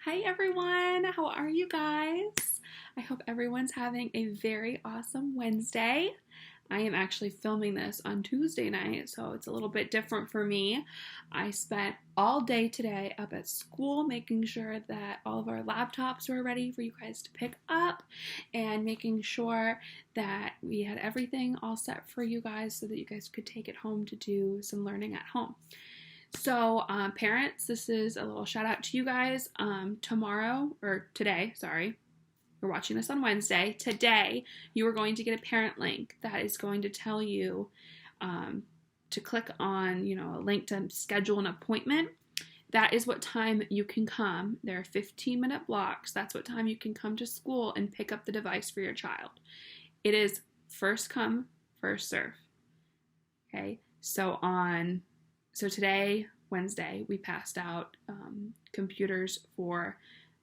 Hi everyone, how are you guys? I hope everyone's having a very awesome Wednesday. I am actually filming this on Tuesday night, so it's a little bit different for me. I spent all day today up at school making sure that all of our laptops were ready for you guys to pick up and making sure that we had everything all set for you guys so that you guys could take it home to do some learning at home. So, parents, this is a little shout out to you guys. Today, we're watching this on Wednesday. Today, you are going to get a parent link that is going to tell you to click on, a link to schedule an appointment. That is what time you can come. There are 15-minute blocks. That's what time you can come to school and pick up the device for your child. It is first come, first serve. Okay, so today, Wednesday, we passed out computers for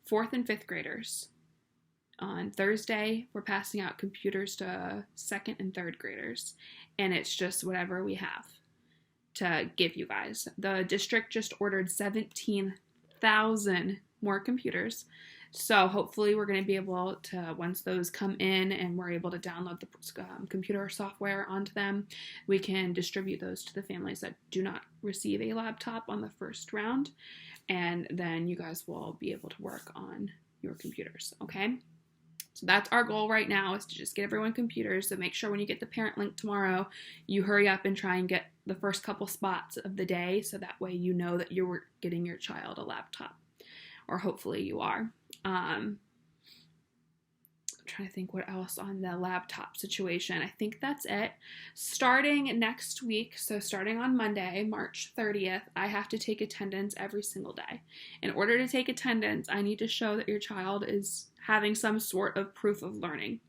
4th and 5th graders. On Thursday, we're passing out computers to 2nd and 3rd graders. And it's just whatever we have to give you guys. The district just ordered 17,000 more computers. So hopefully we're going to be able to, once those come in and we're able to download the computer software onto them, we can distribute those to the families that do not receive a laptop on the first round. And then you guys will be able to work on your computers, okay? So that's our goal right now, is to just get everyone computers. So make sure when you get the parent link tomorrow, you hurry up and try and get the first couple spots of the day, so that way you know that you're getting your child a laptop. Or hopefully you are. I'm trying to think what else on the laptop situation. I think that's it. Starting next week, so starting on Monday, March 30th, I have to take attendance every single day. In order to take attendance, I need to show that your child is having some sort of proof of learning.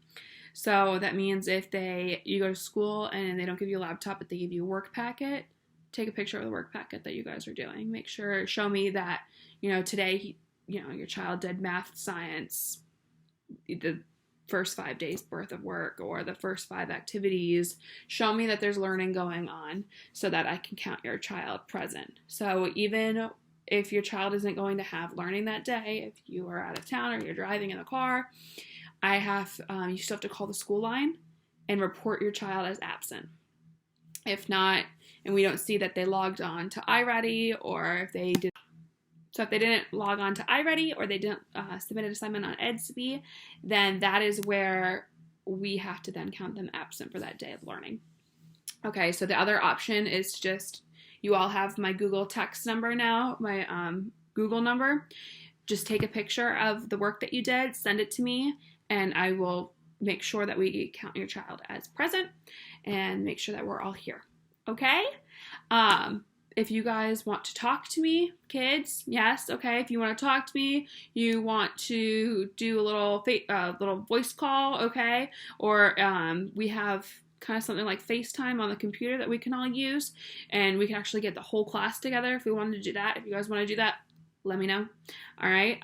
So that means if you go to school and they don't give you a laptop, but they give you a work packet, take a picture of the work packet that you guys are doing. Show me that, today, your child did math, science, the first 5 days worth of work, or the first 5 activities. Show me that there's learning going on so that I can count your child present. So even if your child isn't going to have learning that day, if you are out of town or you're driving in a car, you still have to call the school line and report your child as absent. If not, and we don't see that they logged on to iReady, or if they didn't log on to iReady, or they didn't submit an assignment on EDSB, then that is where we have to then count them absent for that day of learning. Okay, so the other option is just, you all have my Google text number now, my Google number. Just take a picture of the work that you did, send it to me, and I will make sure that we count your child as present and make sure that we're all here. Okay? If you guys want to talk to me, kids, yes, okay. If you want to talk to me, you want to do a little voice call, okay? Or we have kind of something like FaceTime on the computer that we can all use, and we can actually get the whole class together if we wanted to do that. If you guys want to do that, let me know. All right.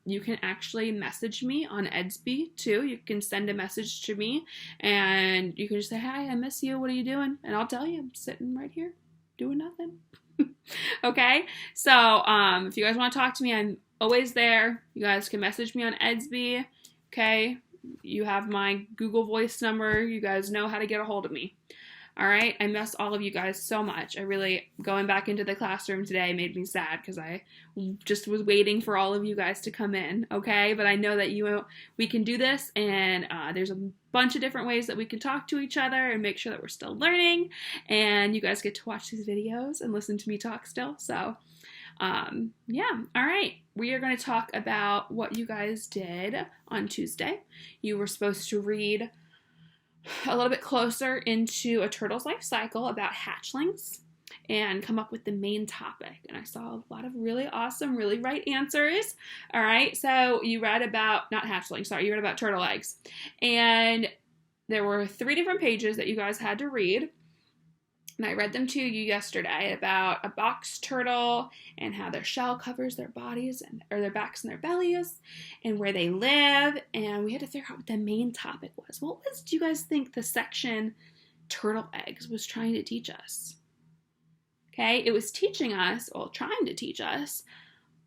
You can actually message me on EDSB too. You can send a message to me, and you can just say, "Hi, I miss you. What are you doing?" And I'll tell you, I'm sitting right here doing nothing. Okay, so if you guys want to talk to me, I'm always there. You guys can message me on EDSB. Okay, you have my Google Voice number. You guys know how to get a hold of me. All right, I miss all of you guys so much. Going back into the classroom today made me sad because I just was waiting for all of you guys to come in, okay? But I know that we can do this, and there's a bunch of different ways that we can talk to each other and make sure that we're still learning, and you guys get to watch these videos and listen to me talk still. So, yeah, all right. We are going to talk about what you guys did on Tuesday. You were supposed to read a little bit closer into a turtle's life cycle about hatchlings and come up with the main topic. And I saw a lot of really awesome, really right answers. All right, so you read about, not hatchlings, sorry, you read about turtle eggs. And there were 3 different pages that you guys had to read. And I read them to you yesterday about a box turtle and how their shell covers their bodies or their backs and their bellies and where they live. And we had to figure out what the main topic was. What do you guys think the section turtle eggs was trying to teach us? Okay, it was trying to teach us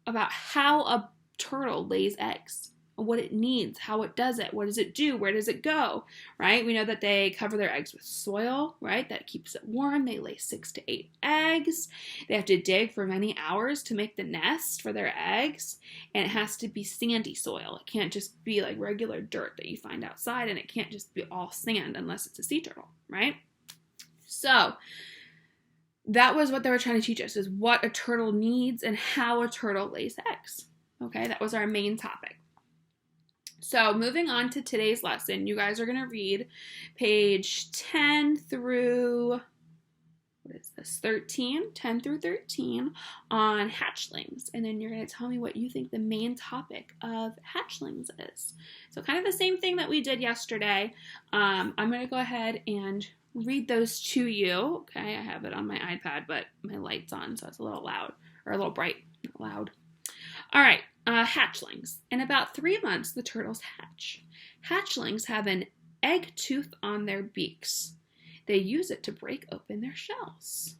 about how a turtle lays eggs, what it needs, how it does it, what does it do, where does it go, right? We know that they cover their eggs with soil, right? That keeps it warm. They lay 6 to 8 eggs. They have to dig for many hours to make the nest for their eggs, and it has to be sandy soil. It can't just be like regular dirt that you find outside, and it can't just be all sand unless it's a sea turtle, right? So that was what they were trying to teach us, is what a turtle needs and how a turtle lays eggs. Okay, that was our main topic. So moving on to today's lesson, you guys are going to read page 10 through, 13, 10 through 13 on hatchlings. And then you're going to tell me what you think the main topic of hatchlings is. So kind of the same thing that we did yesterday. I'm going to go ahead and read those to you. Okay, I have it on my iPad, but my light's on, so it's a little loud, or a little bright, not loud. All right, hatchlings. In about 3 months, the turtles hatch. Hatchlings have an egg tooth on their beaks. They use it to break open their shells.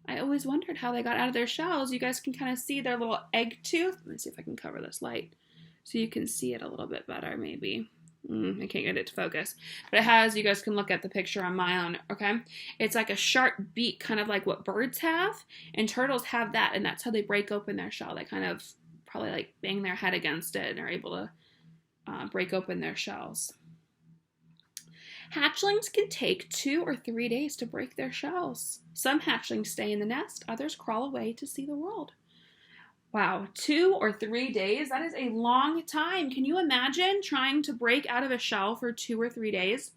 I always wondered how they got out of their shells. You guys can kind of see their little egg tooth. Let me see if I can cover this light so you can see it a little bit better, maybe. I can't get it to focus. But it has, you guys can look at the picture on Milan, okay? It's like a sharp beak, kind of like what birds have. And turtles have that, and that's how they break open their shell. They kind of probably like bang their head against it and are able to break open their shells. Hatchlings can take 2 or 3 days to break their shells. Some hatchlings stay in the nest, others crawl away to see the world. Wow, 2 or 3 days? That is a long time. Can you imagine trying to break out of a shell for 2 or 3 days?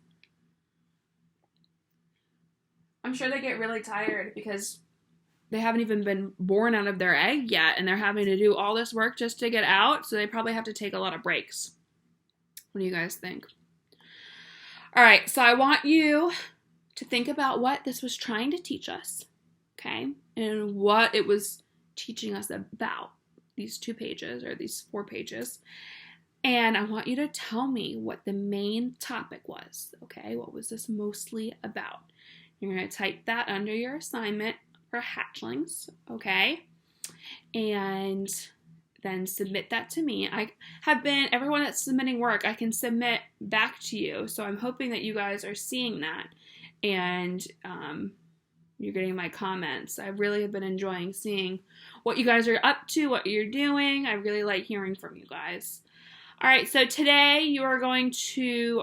I'm sure they get really tired because they haven't even been born out of their egg yet, and they're having to do all this work just to get out, so they probably have to take a lot of breaks. What do you guys think? All right, so I want you to think about what this was trying to teach us, okay, and what it was teaching us about these 2 pages or these 4 pages. And I want you to tell me what the main topic was, okay? What was this mostly about? You're going to type that under your assignment for hatchlings, okay? And then submit that to me. Everyone that's submitting work, I can submit back to you. So I'm hoping that you guys are seeing that and you're getting my comments. I really have been enjoying seeing what you guys are up to, what you're doing. I really like hearing from you guys. All right, so today you are going to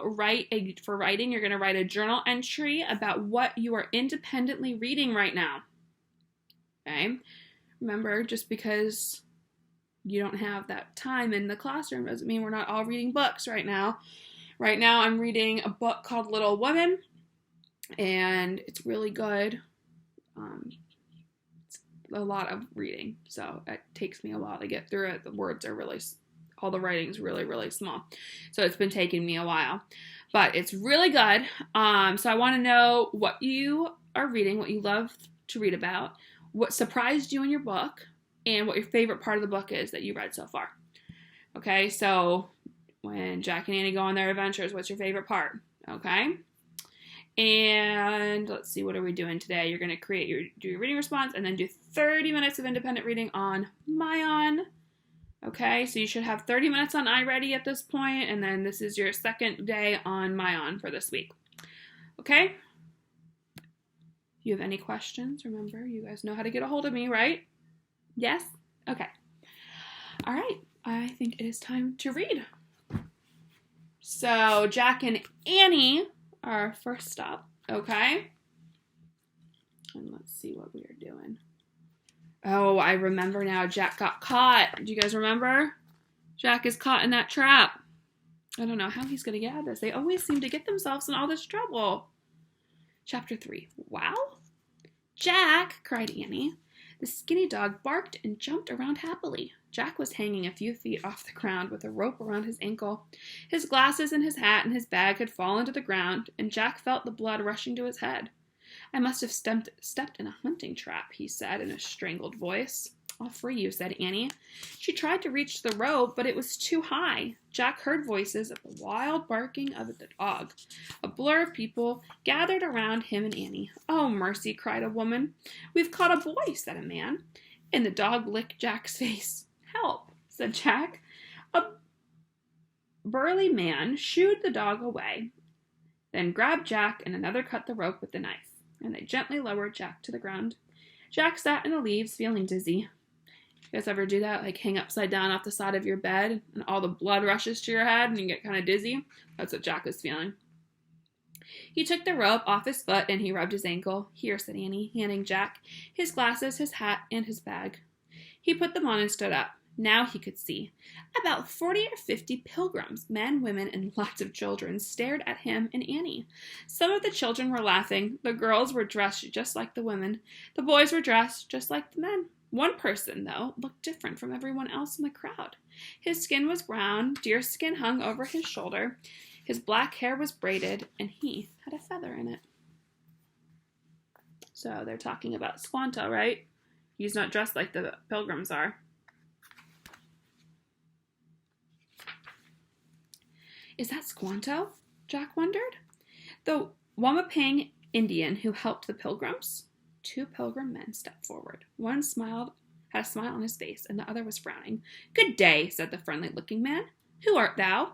for writing, you're going to write a journal entry about what you are independently reading right now. Okay? Remember, just because you don't have that time in the classroom doesn't mean we're not all reading books right now. Right now I'm reading a book called Little Women, and it's really good. It's a lot of reading, so it takes me a while to get through it. The words are all the writing's really, really small, so it's been taking me a while, but it's really good. So I want to know what you are reading, what you love to read about, what surprised you in your book, and what your favorite part of the book is that you read so far. Okay, so when Jack and Annie go on their adventures, what's your favorite part? Okay. And let's see, what are we doing today? You're going to do your reading response and then do 30 minutes of independent reading on Milan. Okay, so you should have 30 minutes on iReady at this point, and then this is your second day on Milan for this week. Okay? If you have any questions, remember, you guys know how to get a hold of me, right? Yes? Okay. All right, I think it is time to read. So Jack and Annie are our first stop, okay? And let's see what we are doing. Oh, I remember now. Jack got caught. Do you guys remember? Jack is caught in that trap. I don't know how he's going to get out of this. They always seem to get themselves in all this trouble. Chapter 3. Wow. Jack, cried Annie. The skinny dog barked and jumped around happily. Jack was hanging a few feet off the ground with a rope around his ankle. His glasses and his hat and his bag had fallen to the ground, and Jack felt the blood rushing to his head. I must have stepped in a hunting trap, he said in a strangled voice. I'll free you, said Annie. She tried to reach the rope, but it was too high. Jack heard voices of the wild barking of the dog. A blur of people gathered around him and Annie. Oh, mercy, cried a woman. We've caught a boy, said a man. And the dog licked Jack's face. Help, said Jack. A burly man shooed the dog away, then grabbed Jack and another cut the rope with the knife, and they gently lowered Jack to the ground. Jack sat in the leaves, feeling dizzy. You guys ever do that? Like hang upside down off the side of your bed and all the blood rushes to your head and you get kind of dizzy? That's what Jack was feeling. He took the rope off his foot and he rubbed his ankle. Here, said Annie, handing Jack his glasses, his hat, and his bag. He put them on and stood up. Now he could see. About 40 or 50 pilgrims, men, women, and lots of children, stared at him and Annie. Some of the children were laughing. The girls were dressed just like the women. The boys were dressed just like the men. One person, though, looked different from everyone else in the crowd. His skin was brown, deerskin hung over his shoulder, his black hair was braided, and he had a feather in it. So they're talking about Squanto, right? He's not dressed like the pilgrims are. Is that Squanto? Jack wondered. The Wamapang Indian who helped the pilgrims? Two pilgrim men stepped forward. One had a smile on his face, and the other was frowning. Good day, said the friendly-looking man. Who art thou?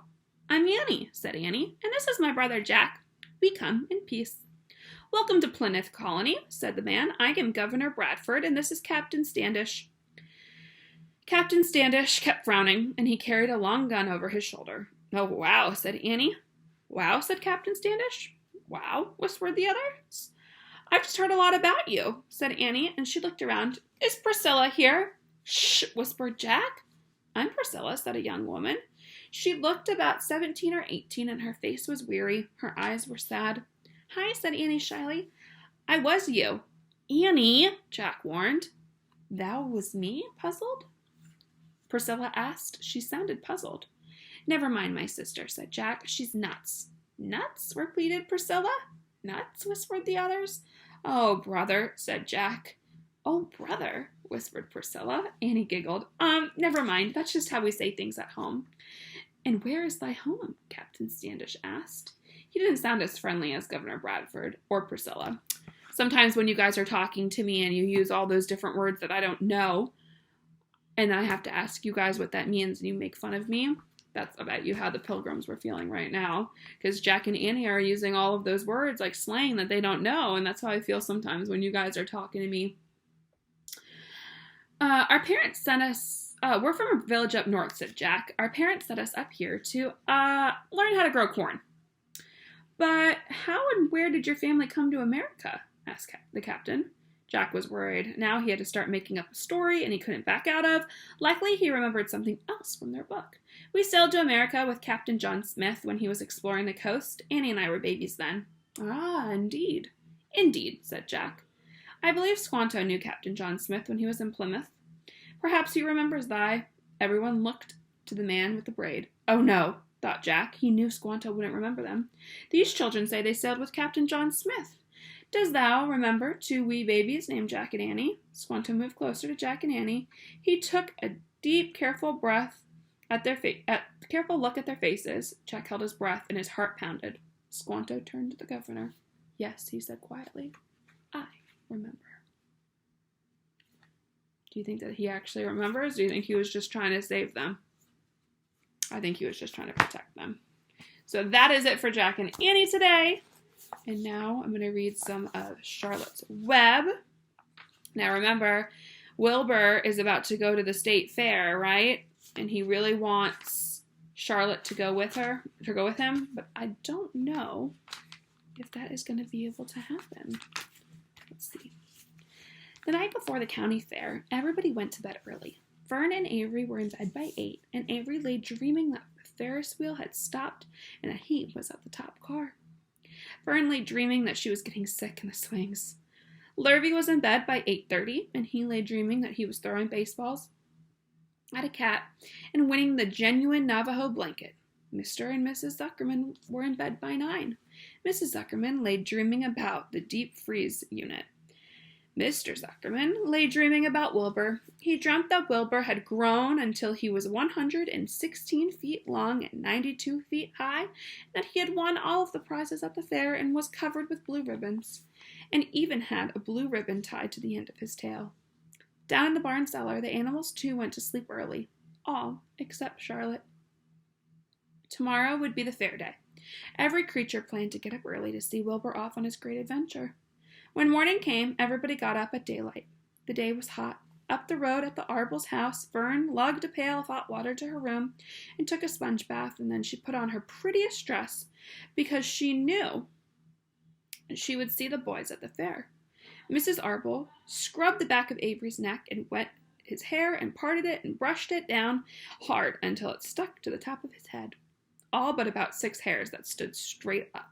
I'm Annie, said Annie, and this is my brother Jack. We come in peace. Welcome to Plymouth Colony, said the man. I am Governor Bradford, and this is Captain Standish. Captain Standish kept frowning, and he carried a long gun over his shoulder. Oh, wow, said Annie. Wow, said Captain Standish. Wow, whispered the others. I've just heard a lot about you, said Annie, and she looked around. Is Priscilla here? Shh, whispered Jack. I'm Priscilla, said a young woman. She looked about 17 or 18, and her face was weary. Her eyes were sad. Hi, said Annie shyly. I was you. Annie, Jack warned. Thou was me, puzzled? Priscilla asked. She sounded puzzled. Never mind my sister, said Jack. She's nuts. Nuts? repeated Priscilla. Nuts? whispered the others. Oh, brother, said Jack. Oh, brother, whispered Priscilla. Annie giggled. Never mind. That's just how we say things at home. And where is thy home? Captain Standish asked. He didn't sound as friendly as Governor Bradford or Priscilla. Sometimes when you guys are talking to me and you use all those different words that I don't know, and then I have to ask you guys what that means and you make fun of me, that's about you how the pilgrims were feeling right now. Because Jack and Annie are using all of those words like slang that they don't know, and that's how I feel sometimes when you guys are talking to me. Our parents sent us, we're from a village up north, said Jack. Our parents sent us up here to learn how to grow corn. But how and where did your family come to America? Asked the captain. Jack was worried. Now he had to start making up a story and he couldn't back out of. Likely he remembered something else from their book. We sailed to America with Captain John Smith when he was exploring the coast. Annie and I were babies then. Ah, indeed. Indeed, said Jack. I believe Squanto knew Captain John Smith when he was in Plymouth. Perhaps he remembers thy. Everyone looked to the man with the braid. Oh no, thought Jack. He knew Squanto wouldn't remember them. These children say they sailed with Captain John Smith. Does thou remember two wee babies named Jack and Annie? Squanto moved closer to Jack and Annie. He took a deep, careful breath careful look at their faces. Jack held his breath and his heart pounded. Squanto turned to the governor. Yes, he said quietly. I remember. Do you think that he actually remembers? Do you think he was just trying to save them? I think he was just trying to protect them. So that is it for Jack and Annie today. And now I'm going to read some of Charlotte's Web. Now remember, Wilbur is about to go to the state fair, right? And he really wants Charlotte to go with him, but I don't know if that is going to be able to happen. Let's see. The night before the county fair, everybody went to bed early. Fern and Avery were in bed by 8, and Avery lay dreaming that the Ferris wheel had stopped and that he was at the top car. Fern lay dreaming that she was getting sick in the swings. Lurvy was in bed by 8:30, and he lay dreaming that he was throwing baseballs at a cat and winning the genuine Navajo blanket. Mr. and Mrs. Zuckerman were in bed by 9. Mrs. Zuckerman lay dreaming about the deep freeze unit. Mr. Zuckerman lay dreaming about Wilbur. He dreamt that Wilbur had grown until he was 116 feet long and 92 feet high, that he had won all of the prizes at the fair and was covered with blue ribbons, and even had a blue ribbon tied to the end of his tail. Down in the barn cellar, the animals too went to sleep early. all except Charlotte. Tomorrow would be the fair day. Every creature planned to get up early to see Wilbur off on his great adventure. When morning came, everybody got up at daylight. The day was hot. Up the road at the Arbel's house, Fern lugged a pail of hot water to her room and took a sponge bath, and then she put on her prettiest dress because she knew she would see the boys at the fair. Mrs. Arbel scrubbed the back of Avery's neck and wet his hair and parted it and brushed it down hard until it stuck to the top of his head, all but about 6 hairs that stood straight up.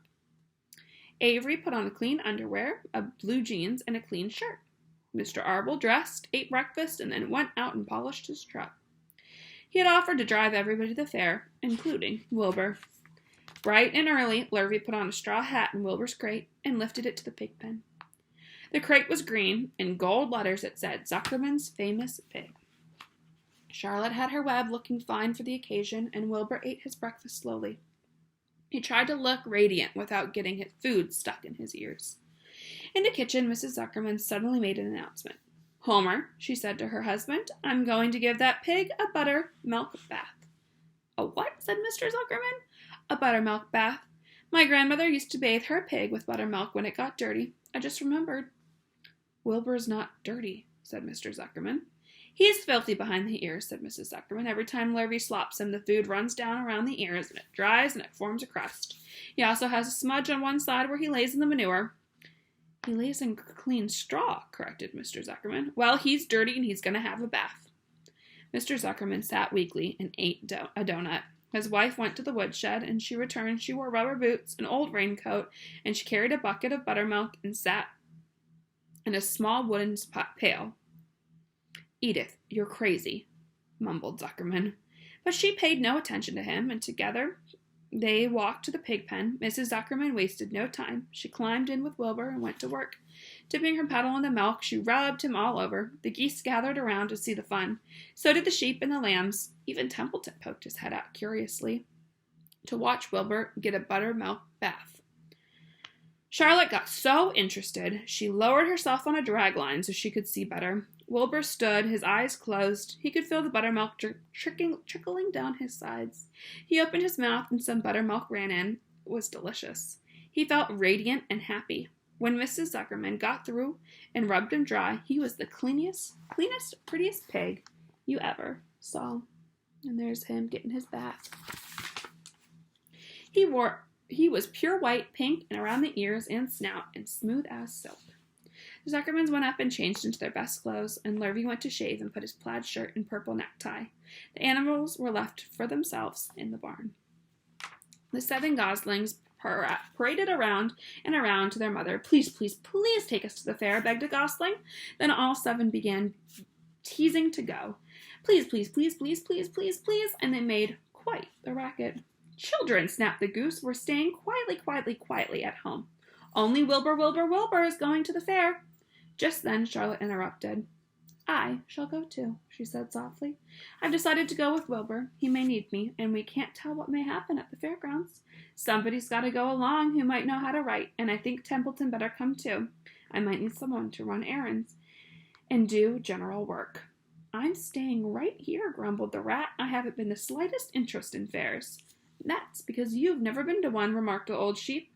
Avery put on clean underwear, a blue jeans, and a clean shirt. Mr. Arbel dressed, ate breakfast, and then went out and polished his truck. He had offered to drive everybody to the fair, including Wilbur. Bright and early, Lurvy put on a straw hat in Wilbur's crate and lifted it to the pig pen. The crate was green. In gold letters it said, Zuckerman's Famous Pig. Charlotte had her web looking fine for the occasion, and Wilbur ate his breakfast slowly. He tried to look radiant without getting his food stuck in his ears. In the kitchen, Mrs. Zuckerman suddenly made an announcement. Homer, she said to her husband, I'm going to give that pig a buttermilk bath. A what? Said Mr. Zuckerman. A buttermilk bath. My grandmother used to bathe her pig with buttermilk when it got dirty. I just remembered. Wilbur's not dirty, said Mr. Zuckerman. He's filthy behind the ears, said Mrs. Zuckerman. Every time Lurvy slops him, the food runs down around the ears, and it dries, and it forms a crust. He also has a smudge on one side where he lays in the manure. He lays in clean straw, corrected Mr. Zuckerman. Well, he's dirty, and he's going to have a bath. Mr. Zuckerman sat weakly and ate a donut. His wife went to the woodshed, and she returned. She wore rubber boots, an old raincoat, and she carried a bucket of buttermilk and sat in a small wooden pail. Edith, you're crazy, mumbled Zuckerman. But she paid no attention to him, and together they walked to the pig pen. Mrs. Zuckerman wasted no time. She climbed in with Wilbur and went to work. Dipping her paddle in the milk, she rubbed him all over. The geese gathered around to see the fun. So did the sheep and the lambs. Even Templeton poked his head out curiously to watch Wilbur get a buttermilk bath. Charlotte got so interested, she lowered herself on a drag line so she could see better. Wilbur stood, his eyes closed. He could feel the buttermilk trickling down his sides. He opened his mouth and some buttermilk ran in. It was delicious. He felt radiant and happy. When Mrs. Zuckerman got through and rubbed him dry, he was the cleanest, prettiest pig you ever saw. And there's him getting his bath. He was pure white, pink, and around the ears and snout, and smooth as silk. The Zuckermans went up and changed into their best clothes, and Lurvy went to shave and put his plaid shirt and purple necktie. The animals were left for themselves in the barn. The 7 goslings paraded around and around to their mother. Please, please, please take us to the fair, begged a gosling. Then all 7 began teasing to go. Please, please, please, please, please, please, please, and they made quite the racket. Children, snapped the goose, we're staying quietly at home. Only Wilbur is going to the fair. Just then Charlotte interrupted. I shall go too, she said softly. I've decided to go with Wilbur. He may need me, and we can't tell what may happen at the fairgrounds. Somebody's got to go along who might know how to write, and I think Templeton better come too. I might need someone to run errands and do general work. I'm staying right here, grumbled the rat. I haven't been the slightest interest in fairs. That's because you've never been to one, remarked the old sheep.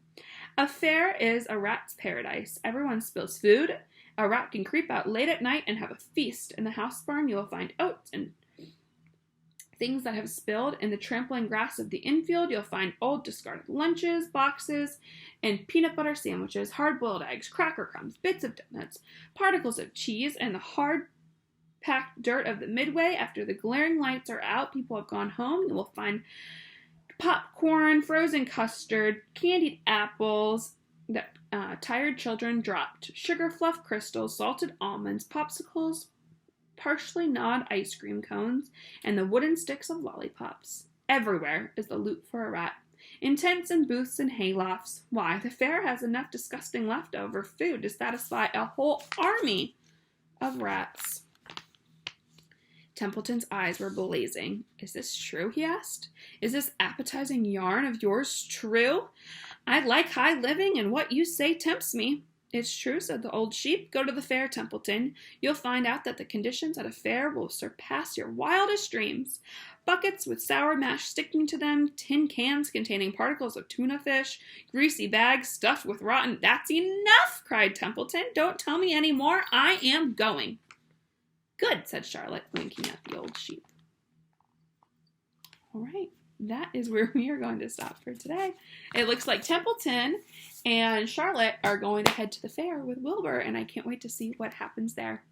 A fair is a rat's paradise. Everyone spills food. A rat can creep out late at night and have a feast. In the house barn, you will find oats and things that have spilled. In the trampling grass of the infield, you'll find old discarded lunches, boxes, and peanut butter sandwiches, hard-boiled eggs, cracker crumbs, bits of donuts, particles of cheese, and the hard-packed dirt of the midway. After the glaring lights are out, people have gone home. You will find popcorn, frozen custard, candied apples that tired children dropped, sugar fluff crystals, salted almonds, popsicles, partially gnawed ice cream cones, and the wooden sticks of lollipops. Everywhere is the loot for a rat. In tents and booths and haylofts. Why, the fair has enough disgusting leftover food to satisfy a whole army of rats. Templeton's eyes were blazing. Is this true, he asked. Is this appetizing yarn of yours true? I like high living, and what you say tempts me. "It's true," said the old sheep. "Go to the fair, Templeton. You'll find out that the conditions at a fair will surpass your wildest dreams. Buckets with sour mash sticking to them, tin cans containing particles of tuna fish, greasy bags stuffed with rotten—" "That's enough!" cried Templeton. "Don't tell me any more. I am going." "Good," said Charlotte, winking at the old sheep. All right, that is where we are going to stop for today. It looks like Templeton and Charlotte are going to head to the fair with Wilbur, and I can't wait to see what happens there.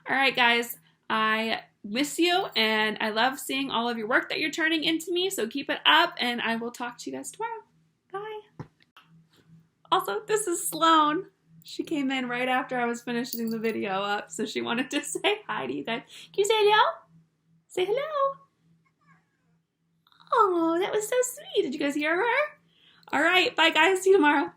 All right, guys, I miss you, and I love seeing all of your work that you're turning into me, so keep it up, and I will talk to you guys tomorrow. Bye. Also, this is Sloan. She came in right after I was finishing the video up, so she wanted to say hi to you guys. Can you say hello? Say hello. Oh, that was so sweet. Did you guys hear her? All right, bye guys. See you tomorrow.